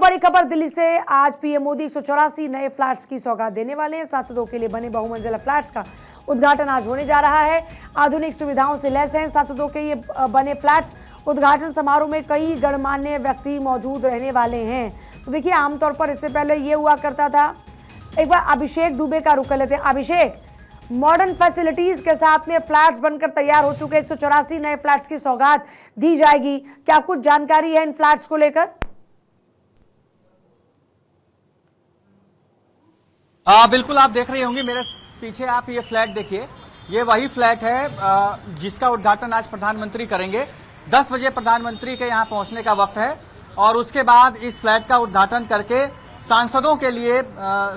बड़ी खबर दिल्ली से। आज पीएम मोदी 184 नए फ्लैट्स की सौगात देने वाले हैं। सांसदों के लिए बने बहुमंजिला फ्लैट्स का उद्घाटन आज होने जा रहा है। आधुनिक सुविधाओं से लैस हैं सांसदों के ये बने फ्लैट्स। उद्घाटन समारोह में कई गणमान्य व्यक्ति मौजूद रहने वाले हैं। तो देखिए, आमतौर पर इससे पहले ये हुआ करता था। एक बार अभिषेक दुबे का रुख कर लेते हैं। अभिषेक, मॉडर्न फैसिलिटीज के साथ में फ्लैट्स बनकर तैयार हो चुके 184 नए फ्लैट्स की सौगात दी जाएगी। क्या कुछ जानकारी है इन फ्लैट्स को लेकर? बिल्कुल, आप देख रही होंगी मेरे पीछे। आप ये फ्लैट देखिए, ये वही फ्लैट है जिसका उद्घाटन आज प्रधानमंत्री करेंगे। 10 बजे प्रधानमंत्री के यहाँ पहुंचने का वक्त है और उसके बाद इस फ्लैट का उद्घाटन करके सांसदों के लिए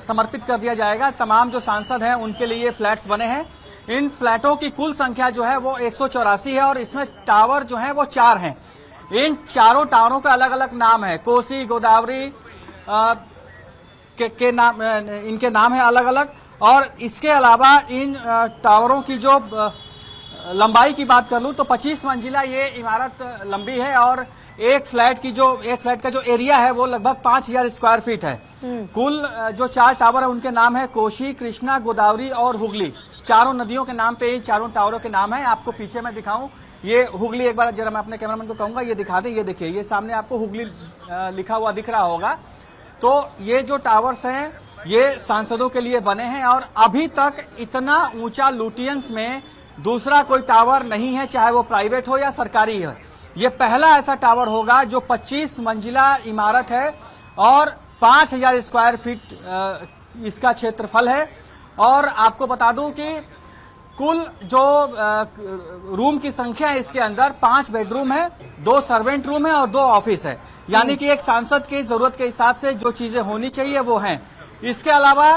समर्पित कर दिया जाएगा। तमाम जो सांसद हैं उनके लिए ये फ्लैट्स बने हैं। इन फ्लैटों की कुल संख्या जो है वो 184 है और इसमें टावर जो है वो 4 हैं। इन चारों टावरों का अलग अलग नाम है। कोसी, गोदावरी के नाम, इनके नाम है अलग अलग। और इसके अलावा इन टावरों की जो लंबाई की बात कर लूं तो 25 मंजिला ये इमारत लंबी है और एक फ्लैट का जो एरिया है वो लगभग 5000 स्क्वायर फीट है। कुल जो 4 टावर है उनके नाम है कोसी, कृष्णा, गोदावरी और हुगली। चारों नदियों के नाम पे इन चारों टावरों के नाम है। आपको पीछे मैं दिखाऊं, ये हुगली, एक बार जरा मैं अपने कैमरामैन को कहूंगा ये दिखा दे। ये देखिए, ये सामने आपको हुगली लिखा हुआ दिख रहा होगा। तो ये जो टावर्स हैं ये सांसदों के लिए बने हैं और अभी तक इतना ऊंचा लुटियंस में दूसरा कोई टावर नहीं है, चाहे वो प्राइवेट हो या सरकारी है। ये पहला ऐसा टावर होगा जो 25 मंजिला इमारत है और 5000 स्क्वायर फीट इसका क्षेत्रफल है। और आपको बता दूं कि कुल जो रूम की संख्या है इसके अंदर 5 बेडरूम है, 2 सर्वेंट रूम है और 2 ऑफिस है। यानी कि एक सांसद की जरूरत के हिसाब से जो चीजें होनी चाहिए वो हैं। इसके अलावा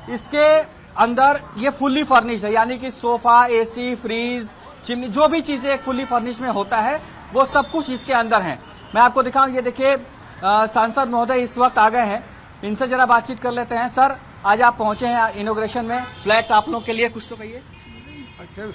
इसके अंदर ये फुल्ली फर्निश है, यानी कि सोफा, एसी, फ्रीज, चिमनी, जो भी चीजें एक फुल्ली फर्निश में होता है वो सब कुछ इसके अंदर है। मैं आपको दिखाऊं, ये देखिए सांसद महोदय इस वक्त आ गए हैं। इनसे जरा बातचीत कर लेते हैं। सर, आज आप पहुंचे हैं इनॉग्रेशन में, फ्लैट्स आप लोग के लिए, कुछ तो कहिए। अक्षर,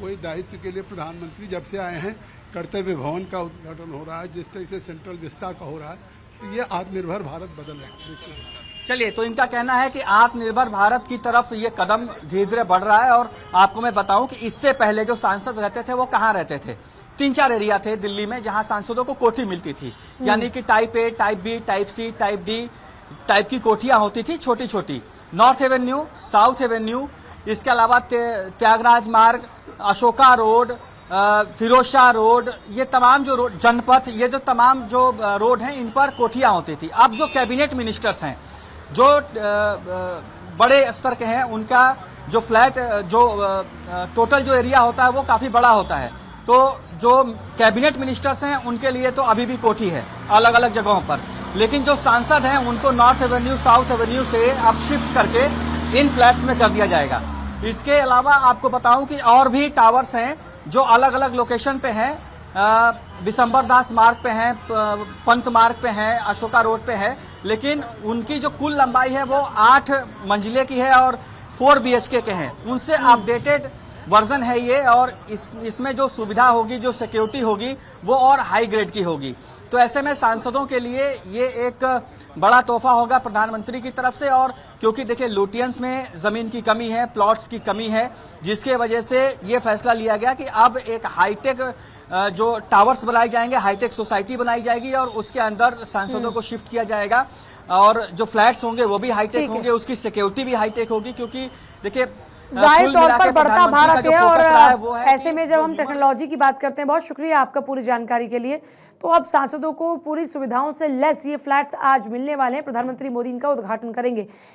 वही दायित्व के लिए प्रधानमंत्री जब से आए हैं, कर्तव्य भवन का उद्घाटन हो रहा है, जिस तरह से सेंट्रल विस्ता का हो रहा है, तो ये आत्मनिर्भर भारत बदल रहा है। चलिए, तो इनका कहना है कि आत्मनिर्भर भारत की तरफ ये कदम धीरे धीरे बढ़ रहा है। और आपको मैं बताऊं कि इससे पहले जो सांसद रहते थे वो कहाँ रहते थे। 3-4 एरिया थे दिल्ली में जहां सांसदों को कोठी मिलती थी, यानी कि type A, type B, type C, type D type की कोठियां होती थी, छोटी छोटी। नॉर्थ एवेन्यू, साउथ एवेन्यू, इसके अलावा त्यागराज मार्ग, अशोका रोड, फिरोजशाह रोड, ये तमाम जो रोड, जनपथ, ये जो तमाम जो रोड हैं इन पर कोठियां होती थी। अब जो कैबिनेट मिनिस्टर्स हैं, जो बड़े स्तर के हैं, उनका जो फ्लैट, जो टोटल जो एरिया होता है वो काफी बड़ा होता है। तो जो कैबिनेट मिनिस्टर्स हैं उनके लिए तो अभी भी कोठी है अलग अलग जगहों पर, लेकिन जो सांसद हैं उनको नॉर्थ एवेन्यू, साउथ एवेन्यू से अब शिफ्ट करके इन फ्लैट्स में कर दिया जाएगा। इसके अलावा आपको बताऊं कि और भी टावर्स हैं जो अलग अलग लोकेशन पे हैं। विशंबर दास मार्ग पे हैं, पंत मार्ग पे हैं, अशोका रोड पे है, लेकिन उनकी जो कुल लंबाई है वो 8 मंजिले की है और 4 BHK के हैं। उनसे अपडेटेड वर्जन है ये, और इसमें जो सुविधा होगी, जो सिक्योरिटी होगी वो और हाई ग्रेड की होगी। तो ऐसे में सांसदों के लिए ये एक बड़ा तोहफा होगा प्रधानमंत्री की तरफ से। और क्योंकि देखिए लुटियंस में जमीन की कमी है, प्लॉट्स की कमी है, जिसके वजह से ये फैसला लिया गया कि अब एक हाईटेक जो टावर्स बनाए जाएंगे, हाईटेक सोसाइटी बनाई जाएगी और उसके अंदर सांसदों को शिफ्ट किया जाएगा। और जो फ्लैट्स होंगे वो भी हाईटेक होंगे, उसकी सिक्योरिटी भी हाईटेक होगी। क्योंकि देखिए जाहिर तौर पर बढ़ता भारत है और है ऐसे में जब हम टेक्नोलॉजी की बात करते हैं, बहुत शुक्रिया आपका पूरी जानकारी के लिए। तो अब सांसदों को पूरी सुविधाओं से लैस ये फ्लैट्स आज मिलने वाले हैं। प्रधानमंत्री मोदी इनका उद्घाटन करेंगे।